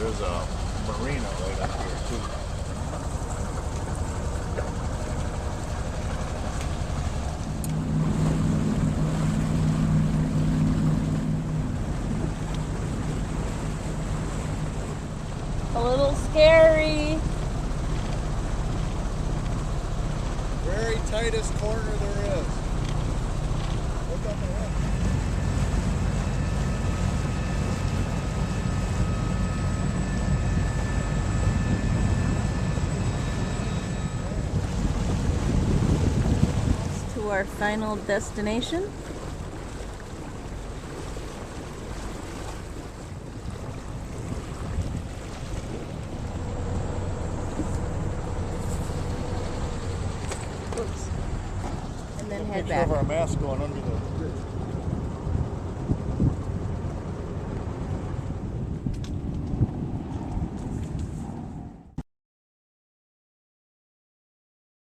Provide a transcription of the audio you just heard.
there's a marina right up here too. A little scary. Very tightest corner there is. Look up ahead. To our final destination. Oops. And then head back. Picture of our mask going under the